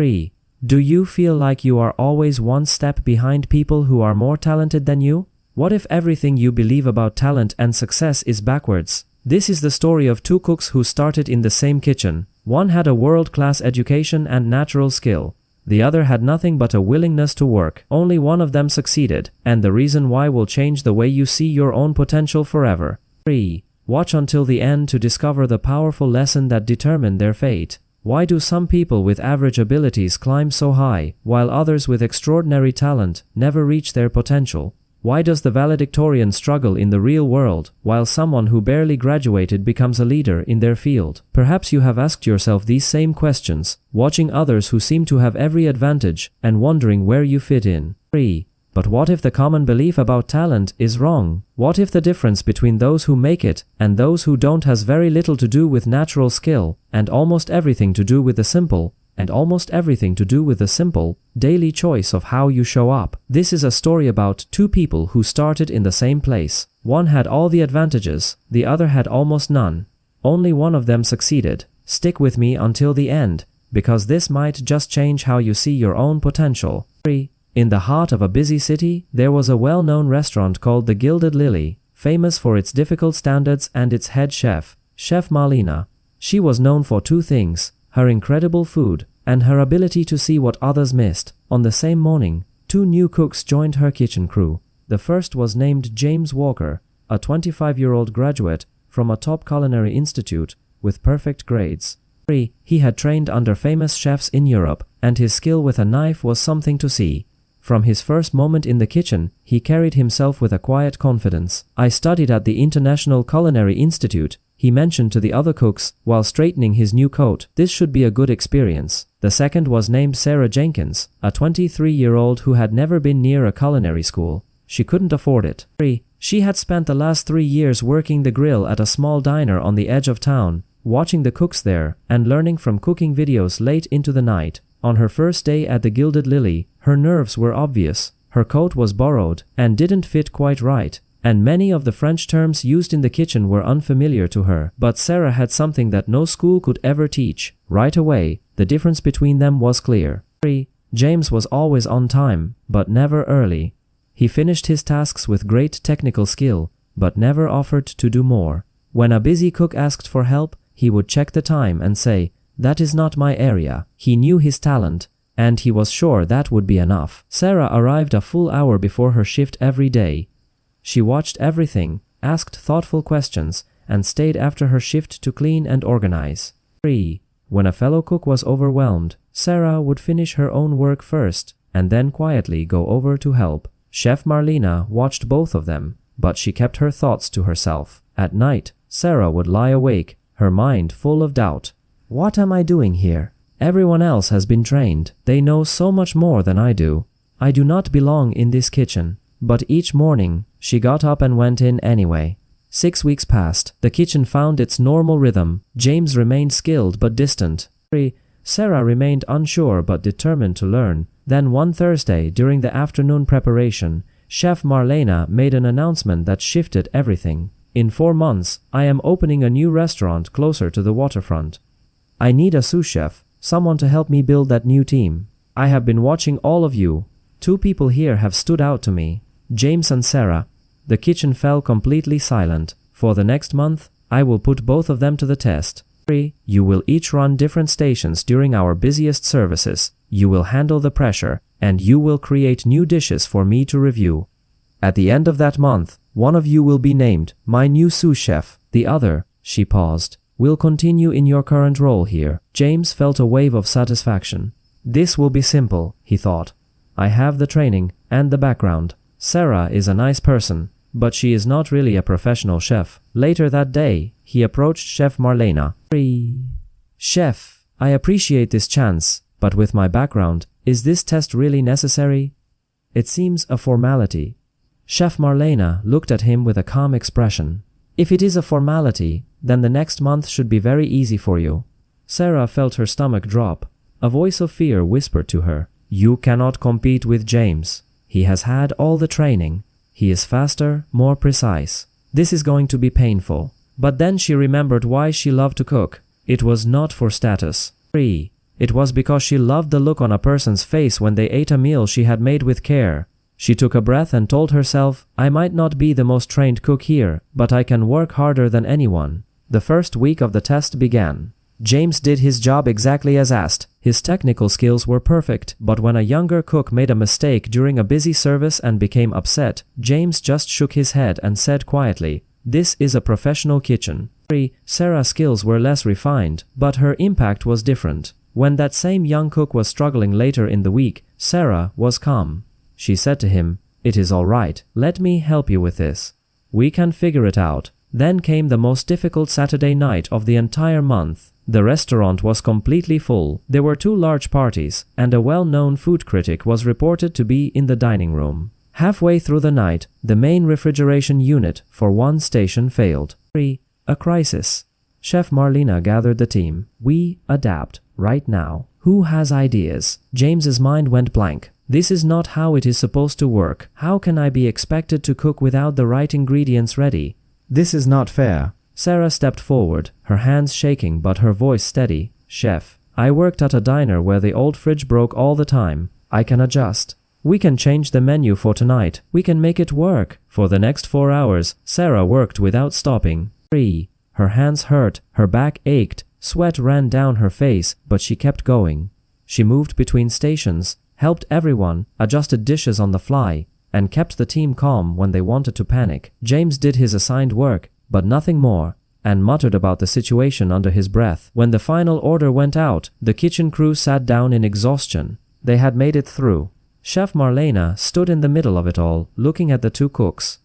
3. Do you feel like you are always one step behind people who are more talented than you? What if everything you believe about talent and success is backwards? This is the story of two cooks who started in the same kitchen. One had a world-class education and natural skill. The other had nothing but a willingness to work. Only one of them succeeded, and the reason why will change the way you see your own potential forever. 3. Watch until the end to discover the powerful lesson that determined their fate. Why do some people with average abilities climb so high, while others with extraordinary talent never reach their potential? Why does the valedictorian struggle in the real world, while someone who barely graduated becomes a leader in their field? Perhaps you have asked yourself these same questions, watching others who seem to have every advantage, and wondering where you fit in. 3. But what if the common belief about talent is wrong? What if the difference between those who make it and those who don't has very little to do with natural skill, and almost everything to do with the simple, daily choice of how you show up? This is a story about two people who started in the same place. One had all the advantages, the other had almost none. Only one of them succeeded. Stick with me until the end, because this might just change how you see your own potential. 3. In the heart of a busy city, there was a well-known restaurant called the Gilded Lily, famous for its difficult standards and its head chef, Chef Marlena. She was known for two things: her incredible food and her ability to see what others missed. On the same morning, two new cooks joined her kitchen crew. The first was named James Walker, a 25-year-old graduate from a top culinary institute with perfect grades. 3. He had trained under famous chefs in Europe, and his skill with a knife was something to see. From his first moment in the kitchen, he carried himself with a quiet confidence. "I studied at the International Culinary Institute," he mentioned to the other cooks while straightening his new coat. "This should be a good experience." The second was named Sarah Jenkins, a 23-year-old who had never been near a culinary school. She couldn't afford it. 3. She had spent the last 3 years working the grill at a small diner on the edge of town, watching the cooks there and learning from cooking videos late into the night. On her first day at the Gilded Lily, her nerves were obvious. Her coat was borrowed and didn't fit quite right, and many of the French terms used in the kitchen were unfamiliar to her. But Sarah had something that no school could ever teach. Right away, the difference between them was clear. 3. James was always on time, but never early. He finished his tasks with great technical skill, but never offered to do more. When a busy cook asked for help, he would check the time and say, "That is not my area." He knew his talent, and he was sure that would be enough. Sarah arrived a full hour before her shift every day. She watched everything, asked thoughtful questions, and stayed after her shift to clean and organize. 3. When a fellow cook was overwhelmed, Sarah would finish her own work first, and then quietly go over to help. Chef Marlena watched both of them, but she kept her thoughts to herself. At night, Sarah would lie awake, her mind full of doubt. "What am I doing here? Everyone else has been trained. They know so much more than I do. I do not belong in this kitchen." But each morning, she got up and went in anyway. 6 weeks passed. The kitchen found its normal rhythm. James remained skilled but distant. 3. Sarah remained unsure but determined to learn. Then one Thursday, during the afternoon preparation, Chef Marlena made an announcement that shifted everything. "In 4 months, I am opening a new restaurant closer to the waterfront. I need a sous chef, someone to help me build that new team. I have been watching all of you. 2 people here have stood out to me, James and Sarah." The kitchen fell completely silent. "For the next month, I will put both of them to the test. 3. You will each run different stations during our busiest services. You will handle the pressure, and you will create new dishes for me to review. At the end of that month, one of you will be named my new sous chef. The other," she paused, "will continue in your current role here." James felt a wave of satisfaction. "This will be simple," he thought. "I have the training and the background. Sarah is a nice person, but she is not really a professional chef." Later that day, he approached Chef Marlena. 3. "Chef, I appreciate this chance, but with my background, is this test really necessary? It seems a formality." Chef Marlena looked at him with a calm expression. "If it is a formality, then the next month should be very easy for you." Sarah felt her stomach drop. A voice of fear whispered to her, "You cannot compete with James. He has had all the training. He is faster, more precise. This is going to be painful." But then she remembered why she loved to cook. It was not for status. 3. It was because she loved the look on a person's face when they ate a meal she had made with care. She took a breath and told herself, I might not be the most trained cook here, but I can work harder than anyone. The first week of the test began. James did his job exactly as asked. His technical skills were perfect, but when a younger cook made a mistake during a busy service and became upset, James just shook his head and said quietly, "This is a professional kitchen." Sarah's skills were less refined, but her impact was different. When that same young cook was struggling later in the week, Sarah was calm. She said to him, "It is all right, let me help you with this. We can figure it out." Then came the most difficult Saturday night of the entire month. The restaurant was completely full. There were 2 large parties, and a well-known food critic was reported to be in the dining room. Halfway through the night, the main refrigeration unit for one station failed. A crisis. Chef Marlena gathered the team. "We adapt right now. Who has ideas?" James's mind went blank. This is not how it is supposed to work. How can I be expected to cook without the right ingredients ready? This is not fair. Sarah stepped forward, her hands shaking but her voice steady. "Chef, I worked at a diner where the old fridge broke all the time. I can adjust. We can change the menu for tonight. We can make it work." For the next 4 hours, Sarah worked without stopping. Her hands hurt, her back ached, sweat ran down her face, but she kept going. She moved between stations, helped everyone, adjusted dishes on the fly, and kept the team calm when they wanted to panic. James did his assigned work, but nothing more, and muttered about the situation under his breath. When the final order went out, the kitchen crew sat down in exhaustion. They had made it through. Chef Marlena stood in the middle of it all, looking at the 2 cooks.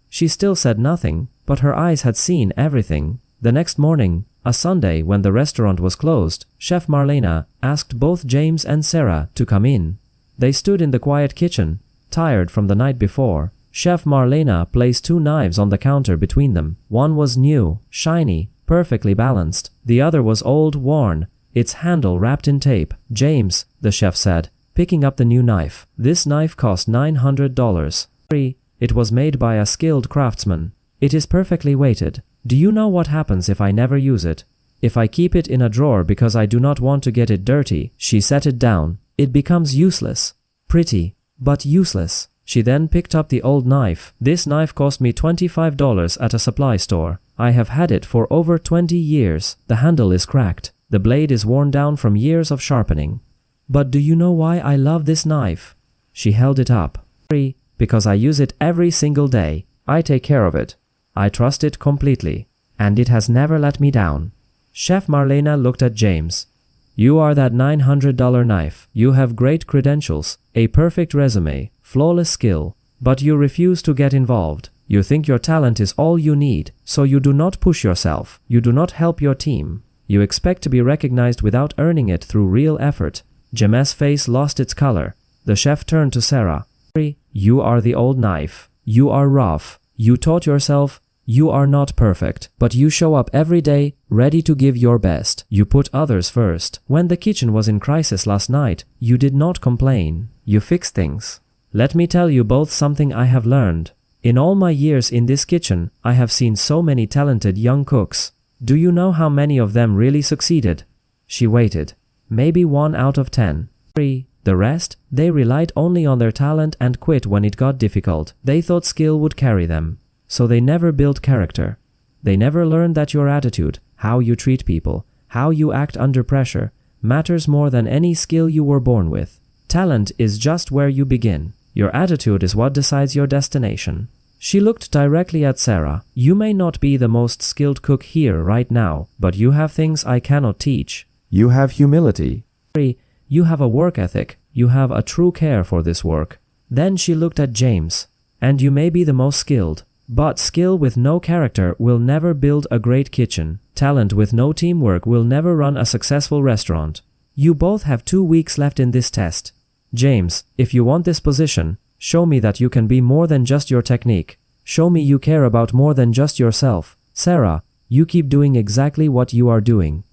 She still said nothing, but her eyes had seen everything. The next morning, a Sunday when the restaurant was closed, Chef Marlena asked both James and Sarah to come in. They stood in the quiet kitchen, tired from the night before. Chef Marlena placed 2 knives on the counter between them. One was new, shiny, perfectly balanced. The other was old, worn, its handle wrapped in tape. "James," the chef said, picking up the new knife. "This knife cost $900. It was made by a skilled craftsman. It is perfectly weighted. Do you know what happens if I never use it? If I keep it in a drawer because I do not want to get it dirty." She set it down. "It becomes useless. Pretty, but useless." She then picked up the old knife. "This knife cost me $25 at a supply store. I have had it for over 20 years. The handle is cracked. The blade is worn down from years of sharpening. But do you know why I love this knife?" She held it up. "Because I use it every single day. I take care of it. I trust it completely. And it has never let me down." Chef Marlena looked at James. "You are that $900 knife. You have great credentials, a perfect resume, flawless skill, but you refuse to get involved. You think your talent is all you need, so you do not push yourself. You do not help your team. You expect to be recognized without earning it through real effort." James' face lost its color. The chef turned to Sarah. "You are the old knife. You are rough. You taught yourself. You are not perfect, but you show up every day, ready to give your best. You put others first. When the kitchen was in crisis last night, you did not complain. You fixed things. Let me tell you both something I have learned. In all my years in this kitchen, I have seen so many talented young cooks. Do you know how many of them really succeeded?" She waited. "Maybe 1 out of 10. The rest, they relied only on their talent and quit when it got difficult. They thought skill would carry them. So they never built character. They never learned that your attitude, how you treat people, how you act under pressure, matters more than any skill you were born with. Talent is just where you begin. Your attitude is what decides your destination." She looked directly at Sarah. "You may not be the most skilled cook here right now, but you have things I cannot teach. You have humility. You have a work ethic. You have a true care for this work." Then she looked at James. "And you may be the most skilled, but skill with no character will never build a great kitchen. Talent with no teamwork will never run a successful restaurant. You both have 2 weeks left in this test. James, if you want this position, show me that you can be more than just your technique. Show me you care about more than just yourself. Sarah, you keep doing exactly what you are doing.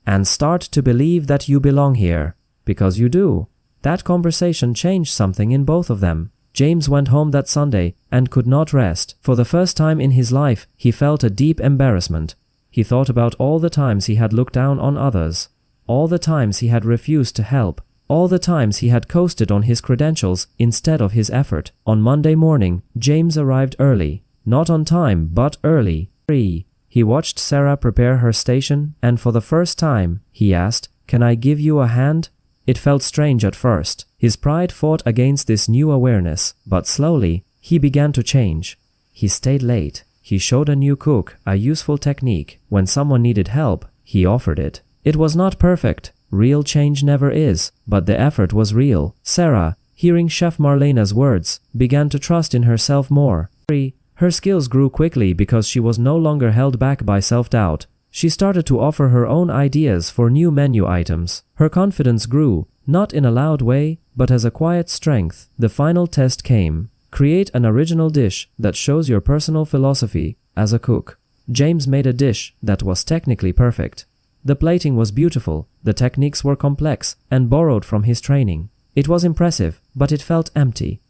And start to believe that you belong here. Because you do." That conversation changed something in both of them. James went home that Sunday and could not rest. For the first time in his life, he felt a deep embarrassment. He thought about all the times he had looked down on others. all the times he had refused to help, all the times he had coasted on his credentials instead of his effort. On Monday morning, James arrived early. Not on time, but early. 3. He watched Sarah prepare her station, and for the first time, he asked, "Can I give you a hand?" It felt strange at first. His pride fought against this new awareness, but slowly, he began to change. He stayed late. He showed a new cook a useful technique. When someone needed help, he offered it. It was not perfect. Real change never is, but the effort was real. Sarah, hearing Chef Marlena's words, began to trust in herself more. 3. Her skills grew quickly because she was no longer held back by self-doubt. She started to offer her own ideas for new menu items. Her confidence grew, not in a loud way, but as a quiet strength. The final test came. Create an original dish that shows your personal philosophy as a cook. James made a dish that was technically perfect. The plating was beautiful, the techniques were complex and borrowed from his training. It was impressive, but it felt empty.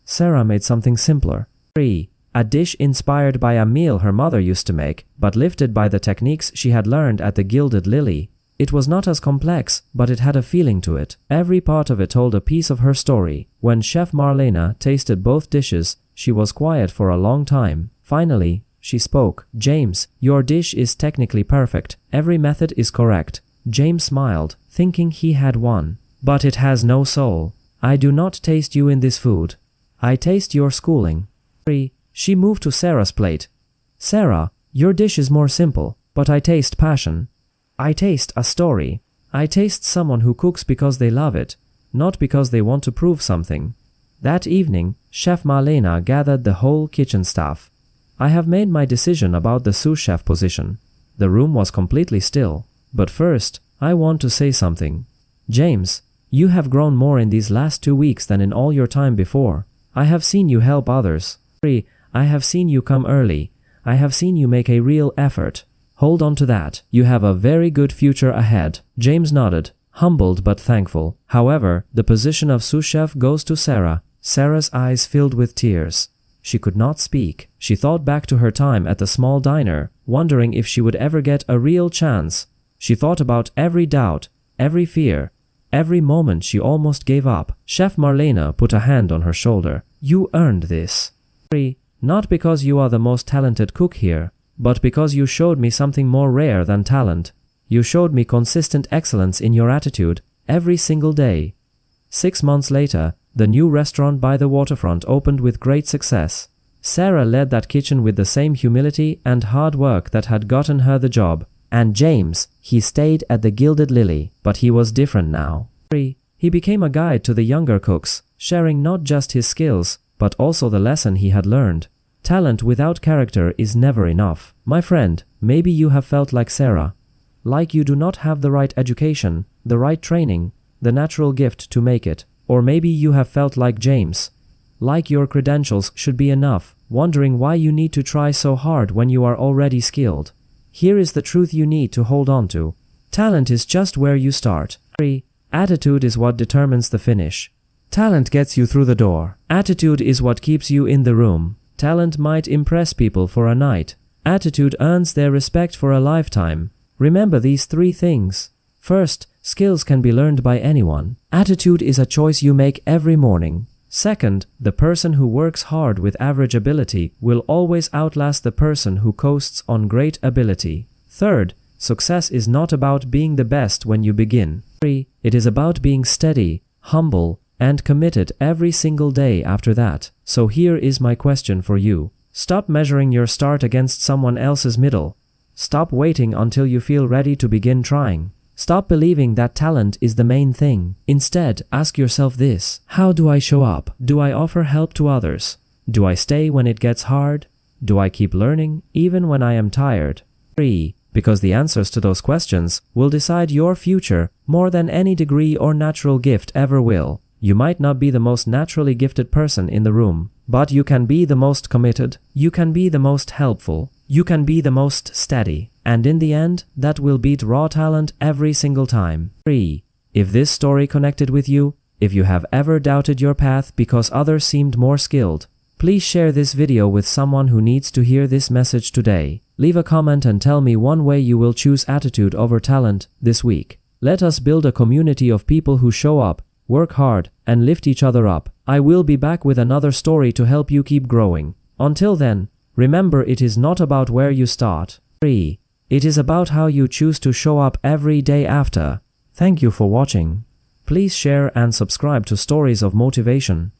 Sarah made something simpler. 3. A dish inspired by a meal her mother used to make, but lifted by the techniques she had learned at the Gilded Lily. It was not as complex, but it had a feeling to it. Every part of it told a piece of her story. When Chef Marlena tasted both dishes, she was quiet for a long time. Finally, she spoke. "James, your dish is technically perfect. Every method is correct." James smiled, thinking he had won. "But it has no soul. I do not taste you in this food. I taste your schooling." 3. She moved to Sarah's plate. "Sarah, your dish is more simple, but I taste passion. I taste a story. I taste someone who cooks because they love it, not because they want to prove something." That evening, Chef Marlena gathered the whole kitchen staff. "I have made my decision about the sous chef position." The room was completely still. "But first, I want to say something. James, you have grown more in these last 2 weeks than in all your time before. I have seen you help others. 3. I have seen you come early. I have seen you make a real effort. Hold on to that. You have a very good future ahead." James nodded, humbled but thankful. However, the position of sous chef goes to Sarah. Sarah's eyes filled with tears. She could not speak. She thought back to her time at the small diner, wondering if she would ever get a real chance. She thought about every doubt, every fear, every moment she almost gave up. Chef Marlena put a hand on her shoulder. "You earned this." 3. Not because you are the most talented cook here, but because you showed me something more rare than talent. You showed me consistent excellence in your attitude every single day. 6 months later, the new restaurant by the waterfront opened with great success. Sarah led that kitchen with the same humility and hard work that had gotten her the job. And James, he stayed at the Gilded Lily, but he was different now. 3. He became a guide to the younger cooks, sharing not just his skills, but also the lesson he had learned. Talent without character is never enough. My friend, maybe you have felt like Sarah. Like you do not have the right education, the right training, the natural gift to make it. Or maybe you have felt like James. Like your credentials should be enough, wondering why you need to try so hard when you are already skilled. Here is the truth you need to hold on to. Talent is just where you start. 3. Attitude is what determines the finish. Talent gets you through the door. Attitude is what keeps you in the room. Talent might impress people for a night. Attitude earns their respect for a lifetime. Remember these 3 things. First, skills can be learned by anyone. Attitude is a choice you make every morning. Second, the person who works hard with average ability will always outlast the person who coasts on great ability. Third, success is not about being the best when you begin. 3. It is about being steady, humble, and committed every single day after that. So here is my question for you. Stop measuring your start against someone else's middle. Stop waiting until you feel ready to begin trying. Stop believing that talent is the main thing. Instead, ask yourself this: how do I show up? Do I offer help to others? Do I stay when it gets hard? Do I keep learning even when I am tired? 3. Because the answers to those questions will decide your future more than any degree or natural gift ever will. You might not be the most naturally gifted person in the room, but you can be the most committed, you can be the most helpful, you can be the most steady, and in the end, that will beat raw talent every single time. 3. If this story connected with you, if you have ever doubted your path because others seemed more skilled, please share this video with someone who needs to hear this message today. Leave a comment and tell me one way you will choose attitude over talent this week. Let us build a community of people who show up, work hard, and lift each other up. I will be back with another story to help you keep growing. Until then, remember, it is not about where you start. 3. It is about how you choose to show up every day after. Thank you for watching. Please share and subscribe to Stories of Motivation.